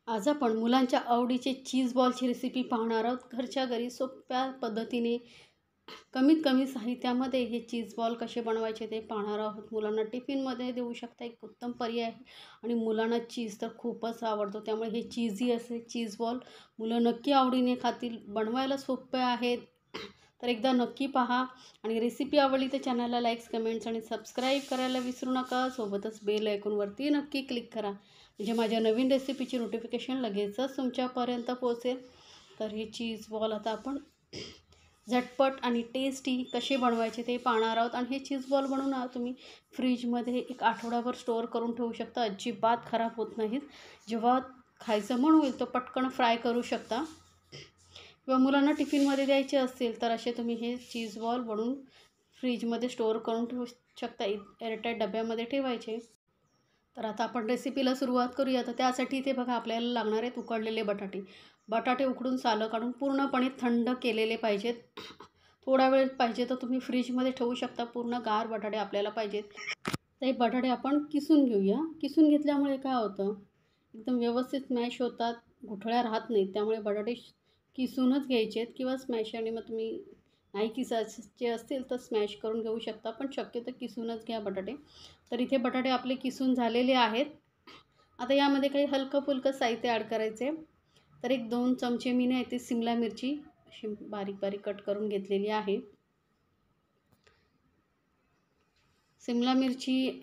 आज आपण मुलांच्या आवडीचे चीज बॉलची रेसिपी पाहणार आहोत. घरच्या घरी सोप्या पद्धतीने कमीत कमी साहित्यामध्ये हे चीज बॉल कसे बनवायचे ते पाहणार आहोत. मुलांना टिफिनमध्ये देऊ शकता, एक उत्तम पर्याय आहे. आणि मुलांना चीज तर खूपच आवडतो, त्यामुळे हे चीजी असे चीज बॉल मुलं नक्की आवडीने खातील. बनवायला सोपे आहेत, तर एकदा नक्की पहा. आणि रेसिपी आवडली तर चॅनलला लाईक्स, कमेंट्स आणि सबस्क्राईब करायला विसरू नका. सोबतच बेल आयकॉनवरती नक्की क्लिक करा, म्हणजे माझ्या नवीन रेसिपीची नोटिफिकेशन लगेचच तुमच्यापर्यंत पोहोचेल. तर हे चीज बॉल आता आपण झटपट आणि टेस्टी कसे बनवायचे ते पाहणार आहोत. आणि हे चीज बॉल बनवून तुम्ही फ्रीजमध्ये एक आठवडाभर स्टोअर करून ठेवू शकता, अजिबात खराब होत नाहीत. जेव्हा खायचं मन होईल तो पटकन फ्राय करू शकता, किंवा मुलांना टिफिनमध्ये द्यायचे असतील तर असे तुम्ही हे चीज बॉल बनवून फ्रीजमध्ये स्टोअर करून ठेवू शकता. एअरटाईट डब्यामध्ये ठेवायचे. तर आता आपण रेसिपीला सुरुवात करूया. तर त्यासाठी इथे बघा आपल्याला लागणार आहेत उकडलेले बटाटे. बटाटे उकडून सालं काढून पूर्णपणे थंड केलेले पाहिजेत. थोडा वेळ पाहिजे तर तुम्ही फ्रीजमध्ये ठेवू शकता. पूर्ण गार बटाटे आपल्याला पाहिजेत. तर हे बटाटे आपण किसून घेऊया. किसून घेतल्यामुळे काय होतं, एकदम व्यवस्थित मॅश होतात, गुठळ्या राहत नाहीत. त्यामुळे बटाटे किसूनच घ्यायचे आहेत, किंवा स्मॅशरने मग तुम्ही नाही किसायचे असतील तर स्मॅश करून घेऊ शकता, पण शक्यतो किसूनच घ्या बटाटे. तर इथे बटाटे आपले किसून झालेले आहेत. आता यामध्ये काही हलकं फुलकं साहित्य ॲड करायचं आहे. तर एक 2 चमचे मी ना इथे शिमला मिरची अशी बारीक बारीक कट करून घेतलेली आहे. शिमला मिरची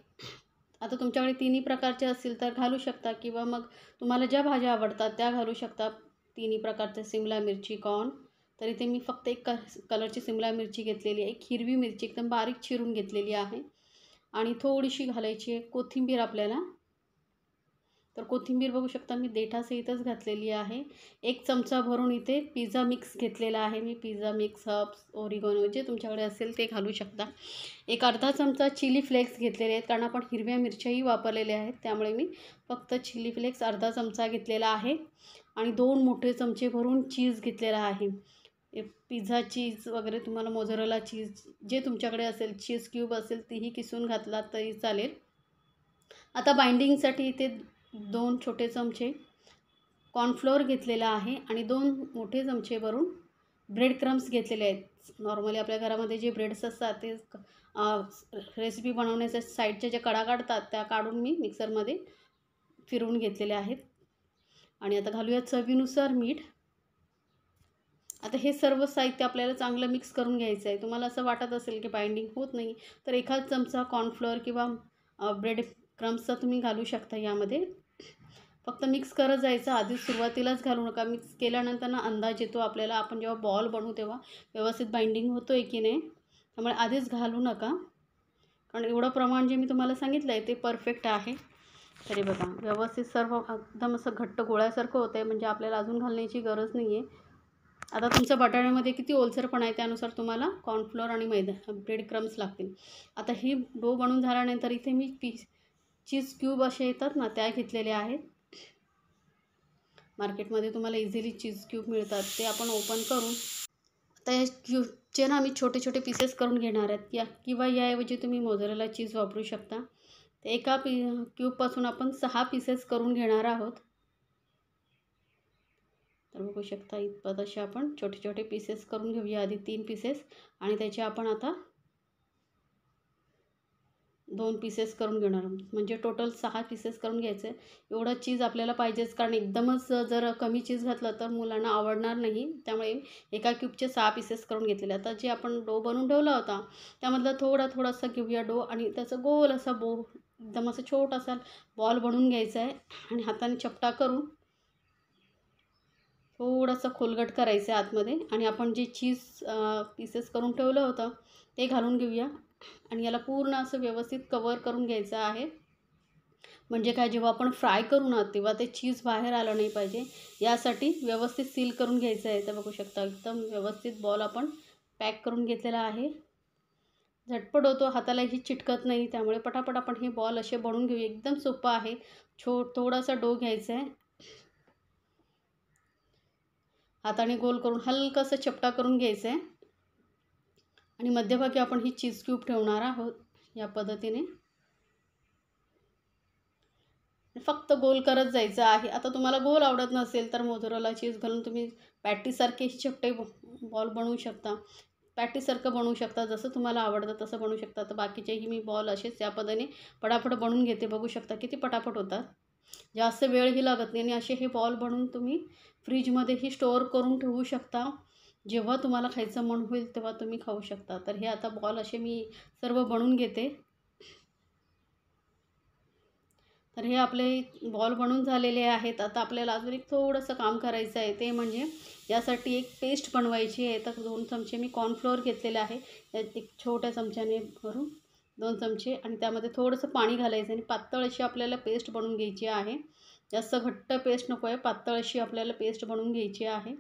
आता तुमच्याकडे तिन्ही प्रकारचे असतील तर घालू शकता, किंवा मग तुम्हाला ज्या भाज्या आवडतात त्या घालू शकता. तिन्ही प्रकारचे शिमला मिरची, कॉर्न. तर इथे मी फक्त एक कलरची शिमला मिरची घेतलेली आहे. एक हिरवी मिरची एकदम बारीक चिरून घेतलेली आहे. आणि थोडीशी घालायची आहे कोथिंबीर आपल्याला. तर कोथिंबीर बघू शकता मी देठासहितच घातलेली आहे. 1 चमचा भरून इथे पिझ्झा मिक्स घेतलेला आहे मी. पिझ्झा मिक्स, हर्ब्स, ओरिगॅनो जे तुमच्याकडे असेल ते घालू शकता. एक अर्धा चमचा चिली फ्लेक्स घेतलेले आहेत, कारण आपण हिरव्या मिरच्याही वापरलेल्या आहेत. त्यामुळे मी फक्त चिली फ्लेक्स अर्धा चमचा घेतलेला आहे. आणि 2 मोठे चमचे भरून चीज घेतलेला आहे. पिझ्झा चीज वगैरे, तुम्हाला मोझरेला चीज जे तुमच्याकडे असेल, चीज क्यूब असेल तीही किसून घातला तरी चालेल. आता बाइंडिंगसाठी इथे 2 छोटे चमचे कॉर्नफ्लोअर घेतलेला आहे, आणि 2 मोठे चमचे भरून ब्रेड क्रम्स घेतलेले आहेत. नॉर्मली आपल्या घरामध्ये जे ब्रेड्स असतात ते रेसिपी बनवण्याच्या साईडच्या ज्या कडा काढतात त्या काढून मी मिक्सरमध्ये फिरवून घेतलेले आहेत. आणि आता घालूया चवीनुसार मीठ. आता हे सर्व साहित्य आपल्याला चांगलं मिक्स करून घ्यायचं आहे. तुम्हाला असं वाटत असेल की बाइंडिंग होत नाही, तर एखाद चमचा कॉर्नफ्लोअर किंवा ब्रेड क्रम्सचा तुम्ही घालू शकता यामध्ये. फक्त मिक्स करत जायचं, आधीच सुरुवातीलाच घालू नका. मिक्स केल्यानंतर ना अंदाज येतो आपल्याला, आपण जेव्हा बॉल बनवू तेव्हा व्यवस्थित बाइंडिंग होतो आहे की नाही. त्यामुळे आधीच घालू नका, कारण एवढं प्रमाण जे मी तुम्हाला सांगितलं आहे ते परफेक्ट आहे. तरी बघा व्यवस्थित सर्व एकदम असं घट्ट गोळ्यासारखं होतं आहे, म्हणजे आपल्याला अजून घालण्याची गरज नाही आहे. आता तुमच्या बटाट्यामध्ये किती ओलसरपणा आहे त्यानुसार तुम्हाला कॉर्नफ्लोअर आणि मैदा ब्रेड क्रम्स लागतील. आता ही डो बनवून झाल्यानंतर इथे मी चीज क्यूब असे येतात ना त्या घेतलेल्या आहेत. मार्केटमध्ये तुम्हाला इझिली चीज क्यूब मिळतात, ते आपण ओपन करून आता या क्यूबचे ना आम्ही छोटे छोटे पीसेस करून घेणार आहेत. किंवा याऐवजी तुम्ही मोझरेला चीज वापरू शकता. तर एका क्यूबपासून आपण 6 पीसेस करून घेणार आहोत. तर बघू शकता इतपत असे आपण छोटे छोटे पीसेस करून घेऊया. आधी 3 पीसेस, आणि त्याचे आपण आता 2 पीसेस करून घेणार आहोत, म्हणजे टोटल 6 पीसेस करून घ्यायचे. एवढं चीज आपल्याला पाहिजेच, कारण एकदमच जर कमी चीज घातलं तर मुलांना आवडणार नाही. त्यामुळे एका क्यूबचे 6 पीसेस करून घेतलेले. आता जे आपण डो बनवून ठेवला होता त्यामधला थोडासा घेऊया डो, आणि त्याचा गोल असा एकदम असं छोटासा बॉल बनवून घ्यायचा आहे. आणि हाताने चपटा करून थोडंसं खोलगट करायचं आहे आतमध्ये, आणि आपण जे चीज पीसेस करून ठेवलं होतं ते घालून घेऊया. आणि याला पूर्ण असं व्यवस्थित कवर करून घ्यायचं आहे. म्हणजे काय, जेव्हा आपण फ्राय करू ना तेव्हा ते चीज बाहेर आलं नाही पाहिजे, यासाठी व्यवस्थित सील करून घ्यायचं आहे. तर बघू शकता एकदम व्यवस्थित बॉल आपण पॅक करून घेतलेला आहे. झटपट होतो, हातालाही चिटकत नाही. त्यामुळे पटापट आपण हे बॉल असे बनवून घेऊया. एकदम सोपं आहे. थोडासा डो घ्यायचा आहे, हाताने गोल करून हलकंसं चपटा करून घ्यायचं आहे, आणि मध्यभागी आपण ही चीज क्यूब ठेवणार आहोत या पद्धतीने. फक्त गोल करत जायचं आहे. आता तुम्हाला गोल आवडत नसेल तर मोझरेला चीज घालून तुम्ही पॅटीसारखे छोटे बॉल बनवू शकता. पॅटीसारखं बनवू शकता, जसं तुम्हाला आवडतं तसं बनवू शकता. तर बाकीचेही मी बॉल असेच या पद्धतीने पटापट बनवून घेते. बघू शकता किती पटापट होतात. जास्त वेळही लागत नाही आणि असे हे बॉल बनवून तुम्ही फ्रीजमध्येही स्टोअर करून ठेवू शकता. जेव्हा तुम्हाला खायचं मन होईल तेव्हा तुम्ही खाऊ शकता. तर हे आता बॉल असे मी सर्व बनवून घेते. तर हे आपले बॉल बनून झालेले आहेत. आता आपल्याला अजून एक थोडंसं काम करायचं आहे, ते म्हणजे यासाठी एक पेस्ट बनवायची आहे. तर 2 चमचे मी कॉर्नफ्लोअर घेतलेले आहे. त्यात एक छोट्या चमच्याने भरून 2 चमचे आणि त्यामध्ये थोडंसं पाणी घालायचं आणि पातळ अशी आपल्याला पेस्ट बनवून घ्यायची आहे. जास्त घट्ट पेस्ट नको आहे, पातळ अशी आपल्याला पेस्ट बनवून घ्यायची आहे.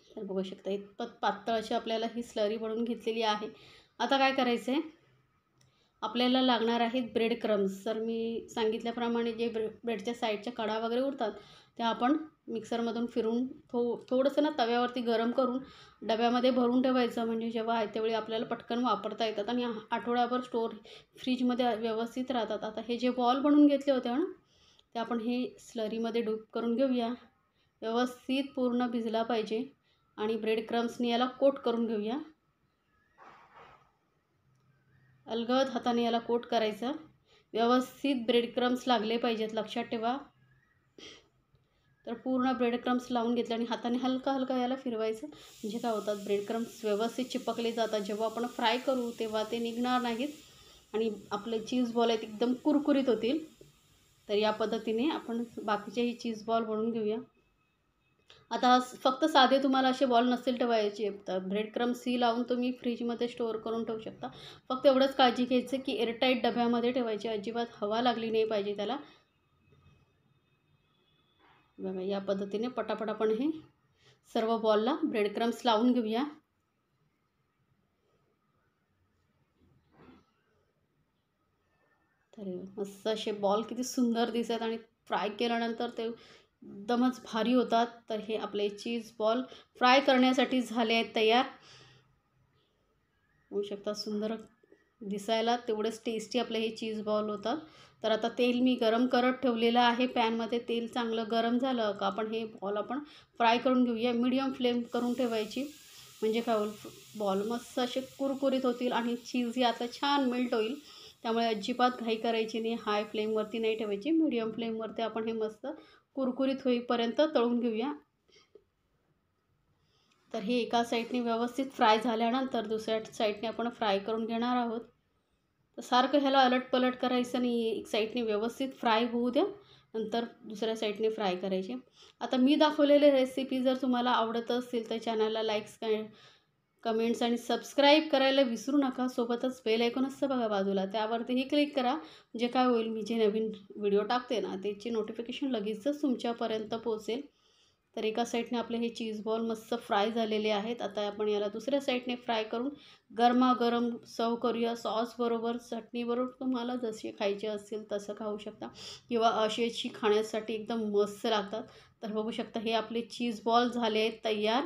तर बघू शकता इतपत पातळ अशी आपल्याला ही स्लरी बनवून घेतलेली आहे. आता काय करायचं आहे, आपल्याला लागणार आहेत ब्रेड क्रम्स. तर मी सांगितल्याप्रमाणे जे ब्रेडच्या साईडच्या कडा वगैरे उरतात त्या आपण मिक्सरमधून फिरून थोडंसं ना तव्यावरती गरम करून डब्यामध्ये भरून ठेवायचं. म्हणजे जेव्हा आहे त्यावेळी आपल्याला पटकन वापरता येतात आणि आठवडाभर फ्रीजमध्ये व्यवस्थित राहतात. आता हे जे बॉल बनवून घेतले होते ना, ते आपण हे स्लरीमध्ये डूब करून घेऊया. व्यवस्थित पूर्ण भिजला पाहिजे आणि ब्रेड क्रम्सनी याला कोट करून घेऊया. अलगद हाताने याला कोट करायचं. व्यवस्थित ब्रेड क्रम्स लागले पाहिजेत, लक्षात ठेवा. तर पूर्ण ब्रेड क्रम्स लावून घेतले आणि हाताने हलका हलका याला फिरवायचं. म्हणजे काय होतात, ब्रेड क्रम्स व्यवस्थित चिपकले जातात. जेव्हा आपण फ्राय करू तेव्हा ते निघणार नाहीत आणि आपले चीज बॉल आहेत एकदम कुरकुरीत होतील. तर या पद्धतीने आपण बाकीचेही चीज बॉल बनवून घेऊया. आता फक्त साधे तुम्हाला असे बॉल नसेल ठेवायचे तर ब्रेड क्रम्सही लावून तुम्ही फ्रीजमध्ये स्टोअर करून ठेवू शकता. फक्त एवढंच काळजी घ्यायचं की एअरटाईट डब्यामध्ये ठेवायची, अजिबात हवा लागली नाही पाहिजे त्याला. बघा या पद्धतीने पटापट आपण हे सर्व बॉलला ब्रेड क्रम्स लावून घेऊया. तर मस्त असे बॉल किती सुंदर दिसतात आणि फ्राय केल्यानंतर ते एकदमच भारी होतात. तर हे आपले चीज बॉल फ्राय करण्यासाठी झाले आहेत तयार. होऊ शकता सुंदर दिसायला तेवढेच टेस्टी आपले हे चीज बॉल होतात. तर आता तेल मी गरम करत ठेवलेलं आहे पॅनमध्ये. तेल चांगलं गरम झालं का आपण हे बॉल आपण फ्राय करून घेऊया. मीडियम फ्लेम करून ठेवायची, म्हणजे काय होईल, बॉल मस्त असे कुरकुरीत होतील आणि चीजही आता छान मेल्ट होईल. त्यामुळे अजिबात घाई करायची नाही, हाय फ्लेमवरती नाही ठेवायची, मीडियम फ्लेमवरती आपण हे मस्त कुरकुरीत होईपर्यंत तळून घेऊया. तर हे एका साईडने व्यवस्थित फ्राय झाल्यानंतर दुसऱ्या साईडने आपण फ्राय करून घेणार आहोत. तर सारखं ह्याला अलटपलट करायचं नाही, एक साईडने व्यवस्थित फ्राय होऊ द्या, नंतर दुसऱ्या साईडने फ्राय करायचे. आता मी दाखवलेले रेसिपी जर तुम्हाला आवडत असतील तर चॅनलला लाईक्स कमेंट्स आणि सबस्क्राईब करायला विसरू नका. सोबतच बेल आयकॉन असतं बघा बाजूला, त्यावरतीही क्लिक करा. म्हणजे काय होईल, मी जे नवीन व्हिडिओ टाकते ना त्याची नोटिफिकेशन लगेचच तुमच्यापर्यंत पोहोचेल. तर एका साईडने आपले हे चीज बॉल मस्त फ्राय झालेले आहेत. आता आपण याला दुसऱ्या साईडने फ्राय करून गरमागरम सर्व करूया. सॉसबरोबर, चटणीबरोबर, तुम्हाला जसे खायचे असतील तसं खाऊ शकता किंवा अशी खाण्यासाठी एकदम मस्त लागतात. तर बघू शकता हे आपले चीज बॉल झाले आहेत तयार.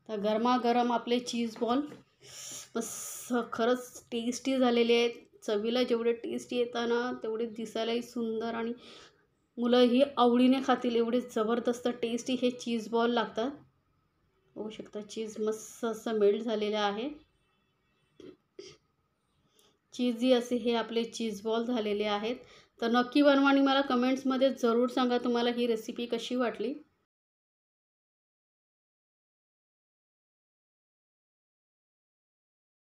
तर गरमागरम आपले चीज बॉल मस्त खरंच टेस्टी झालेले आहेत. चवीला जेवढे टेस्टी येतात ना तेवढे दिसायलाही सुंदर आणि मुलंही आवडीने खातील, एवढे जबरदस्त टेस्टी हे चीज बॉल लागतात. होऊ शकता चीज मस्त असं मेल्ट झालेलं आहे. चीजी असे हे आपले चीज बॉल झालेले आहेत. तर नक्की बनवा आणि मला कमेंट्समध्ये जरूर सांगा तुम्हाला ही रेसिपी कशी वाटली.